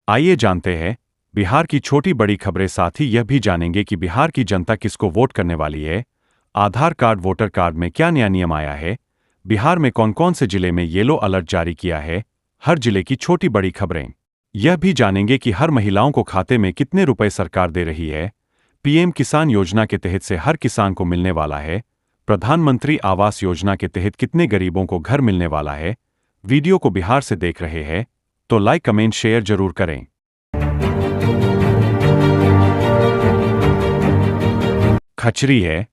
आइए जानते हैं बिहार की छोटी बड़ी खबरें। साथ ही यह भी जानेंगे कि बिहार की जनता किसको वोट करने वाली है। आधार कार्ड वोटर कार्ड में क्या नया नियम आया है। बिहार में कौन कौन से जिले में येलो अलर्ट जारी किया है। हर जिले की छोटी बड़ी खबरें। यह भी जानेंगे कि हर महिलाओं को खाते में कितने रुपए सरकार दे रही है। पीएम किसान योजना के तहत से हर किसान को मिलने वाला है। प्रधानमंत्री आवास योजना के तहत कितने गरीबों को घर मिलने वाला है। वीडियो को बिहार से देख रहे हैं तो लाइक कमेंट शेयर जरूर करें। खचरी है,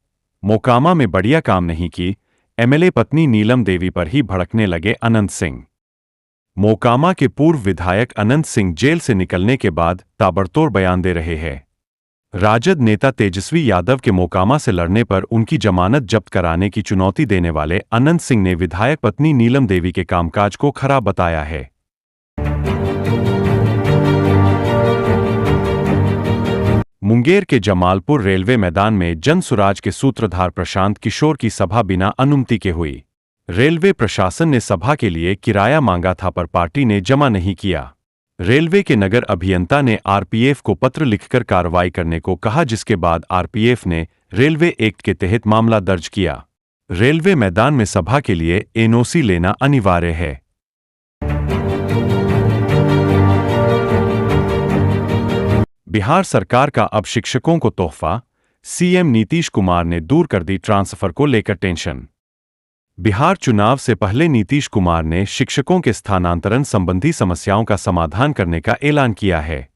मोकामा में बढ़िया काम नहीं की, एमएलए पत्नी नीलम देवी पर ही भड़कने लगे अनंत सिंह। मोकामा के पूर्व विधायक अनंत सिंह जेल से निकलने के बाद ताबड़तोड़ बयान दे रहे हैं। राजद नेता तेजस्वी यादव के मोकामा से लड़ने पर उनकी जमानत जब्त कराने की चुनौती देने वाले अनंत सिंह ने विधायक पत्नी नीलम देवी के कामकाज को खराब बताया है। मुंगेर के जमालपुर रेलवे मैदान में जन सुराज के सूत्रधार प्रशांत किशोर की सभा बिना अनुमति के हुई। रेलवे प्रशासन ने सभा के लिए किराया मांगा था पर पार्टी ने जमा नहीं किया। रेलवे के नगर अभियंता ने आरपीएफ को पत्र लिखकर कार्रवाई करने को कहा, जिसके बाद आरपीएफ ने रेलवे एक्ट के तहत मामला दर्ज किया। रेलवे मैदान में सभा के लिए एनओसी लेना अनिवार्य है। बिहार सरकार का अब शिक्षकों को तोहफा, सीएम नीतीश कुमार ने दूर कर दी ट्रांसफर को लेकर टेंशन। बिहार चुनाव से पहले नीतीश कुमार ने शिक्षकों के स्थानांतरण संबंधी समस्याओं का समाधान करने का ऐलान किया है।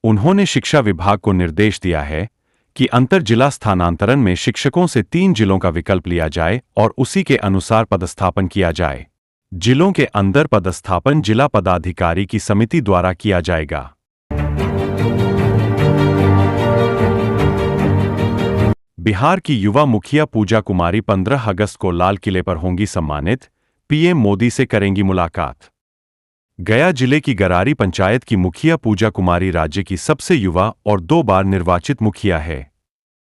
उन्होंने शिक्षा विभाग को निर्देश दिया है कि अंतर जिला स्थानांतरण में शिक्षकों से 3 जिलों का विकल्प लिया जाए और उसी के अनुसार पदस्थापन किया जाए। जिलों के अंदर पदस्थापन जिला पदाधिकारी की समिति द्वारा किया जाएगा। बिहार की युवा मुखिया पूजा कुमारी 15 अगस्त को लाल किले पर होंगी सम्मानित, पीएम मोदी से करेंगी मुलाकात। गया जिले की गरारी पंचायत की मुखिया पूजा कुमारी राज्य की सबसे युवा और 2 बार निर्वाचित मुखिया है।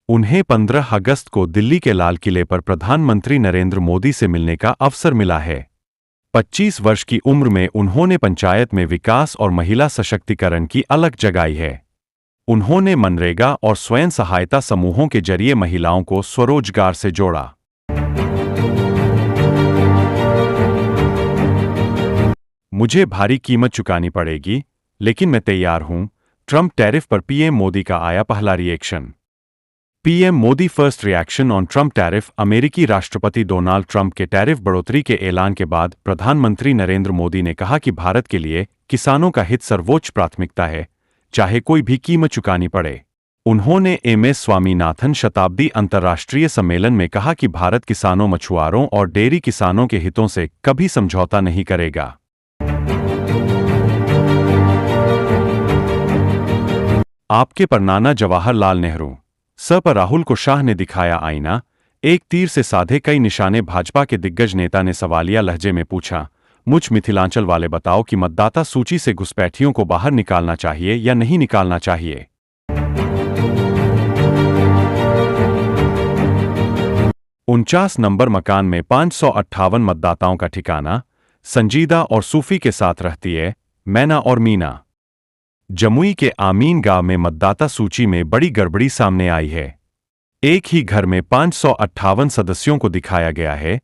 उन्हें 15 अगस्त को दिल्ली के लाल किले पर प्रधानमंत्री नरेंद्र मोदी से मिलने का अवसर मिला है। 25 वर्ष की उम्र में उन्होंने पंचायत में विकास और महिला सशक्तिकरण की अलख जगाई है। उन्होंने मनरेगा और स्वयं सहायता समूहों के जरिए महिलाओं को स्वरोजगार से जोड़ा। मुझे भारी कीमत चुकानी पड़ेगी, लेकिन मैं तैयार हूं, ट्रंप टैरिफ पर पीएम मोदी का आया पहला reaction. PM Modi first reaction on Trump tariff. अमेरिकी राष्ट्रपति डोनाल्ड ट्रंप के टैरिफ बढ़ोतरी के ऐलान के बाद प्रधानमंत्री नरेंद्र मोदी ने कहा कि भारत के लिए किसानों का हित सर्वोच्च प्राथमिकता है, चाहे कोई भी कीमत चुकानी पड़े। उन्होंने एमएस स्वामीनाथन शताब्दी अंतर्राष्ट्रीय सम्मेलन में कहा कि भारत किसानों, मछुआरों और डेयरी किसानों के हितों से कभी समझौता नहीं करेगा। आपके पर नाना जवाहरलाल नेहरू, स पर राहुल को शाह ने दिखाया आईना, एक तीर से साधे कई निशाने। भाजपा के दिग्गज नेता ने सवालिया लहजे में पूछा, मुझ मिथिलांचल वाले बताओ कि मतदाता सूची से घुसपैठियों को बाहर निकालना चाहिए या नहीं निकालना चाहिए। 49 नंबर मकान में 558 मतदाताओं का ठिकाना। संजीदा और सूफी के साथ रहती है मैना और मीना। जमुई के आमीन गांव में मतदाता सूची में बड़ी गड़बड़ी सामने आई है। एक ही घर में 558 सदस्यों को दिखाया गया है,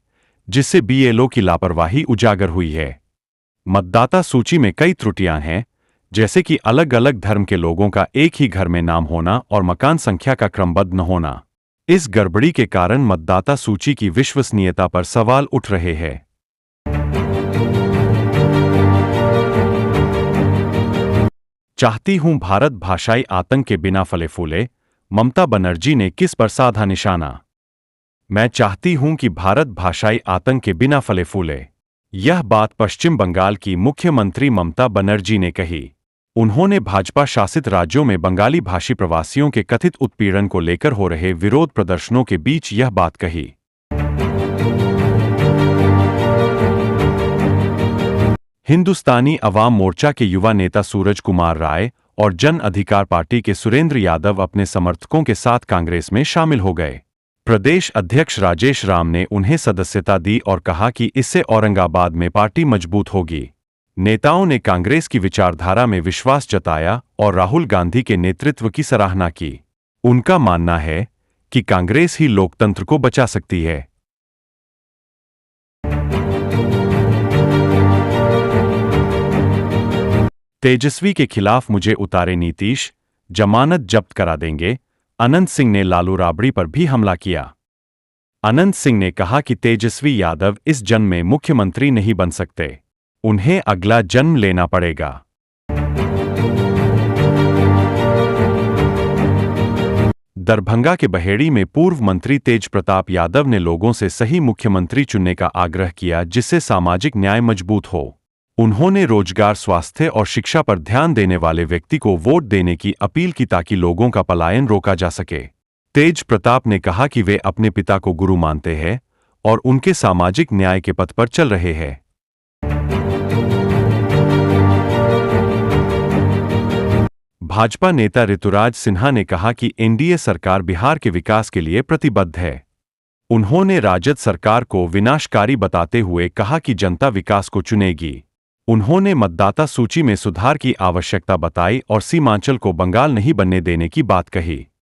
जिससे बीएलओ की लापरवाही उजागर हुई है। मतदाता सूची में कई त्रुटियां हैं, जैसे कि अलग अलग धर्म के लोगों का एक ही घर में नाम होना और मकान संख्या का क्रमबद्ध न होना। इस गड़बड़ी के कारण मतदाता सूची की विश्वसनीयता पर सवाल उठ रहे हैं। चाहती हूं भारत भाषाई आतंक के बिना फले फूले, ममता बनर्जी ने किस पर साधा निशाना। मैं चाहती हूं कि भारत भाषाई आतंक के बिना फले फूले। यह बात पश्चिम बंगाल की मुख्यमंत्री ममता बनर्जी ने कही। उन्होंने भाजपा शासित राज्यों में बंगाली भाषी प्रवासियों के कथित उत्पीड़न को लेकर हो रहे विरोध प्रदर्शनों के बीच यह बात कही। हिंदुस्तानी अवाम मोर्चा के युवा नेता सूरज कुमार राय और जन अधिकार पार्टी के सुरेंद्र यादव अपने समर्थकों के साथ कांग्रेस में शामिल हो गए। प्रदेश अध्यक्ष राजेश राम ने उन्हें सदस्यता दी और कहा कि इससे औरंगाबाद में पार्टी मजबूत होगी। नेताओं ने कांग्रेस की विचारधारा में विश्वास जताया और राहुल गांधी के नेतृत्व की सराहना की। उनका मानना है कि कांग्रेस ही लोकतंत्र को बचा सकती है। तेजस्वी के खिलाफ मुझे उतारे नीतीश, जमानत जब्त करा देंगे। अनंत सिंह ने लालू राबड़ी पर भी हमला किया। अनंत सिंह ने कहा कि तेजस्वी यादव इस जन्म में मुख्यमंत्री नहीं बन सकते, उन्हें अगला जन्म लेना पड़ेगा। दरभंगा के बहेड़ी में पूर्व मंत्री तेज प्रताप यादव ने लोगों से सही मुख्यमंत्री चुनने का आग्रह किया जिससे सामाजिक न्याय मजबूत हो। उन्होंने रोजगार, स्वास्थ्य और शिक्षा पर ध्यान देने वाले व्यक्ति को वोट देने की अपील की ताकि लोगों का पलायन रोका जा सके। तेज प्रताप ने कहा कि वे अपने पिता को गुरु मानते हैं और उनके सामाजिक न्याय के पथ पर चल रहे हैं। भाजपा नेता ऋतुराज सिन्हा ने कहा कि एनडीए सरकार बिहार के विकास के लिए प्रतिबद्ध है। उन्होंने राजद सरकार को विनाशकारी बताते हुए कहा कि जनता विकास को चुनेगी। उन्होंने मतदाता सूची में सुधार की आवश्यकता बताई और सीमांचल को बंगाल नहीं बनने देने की बात कही।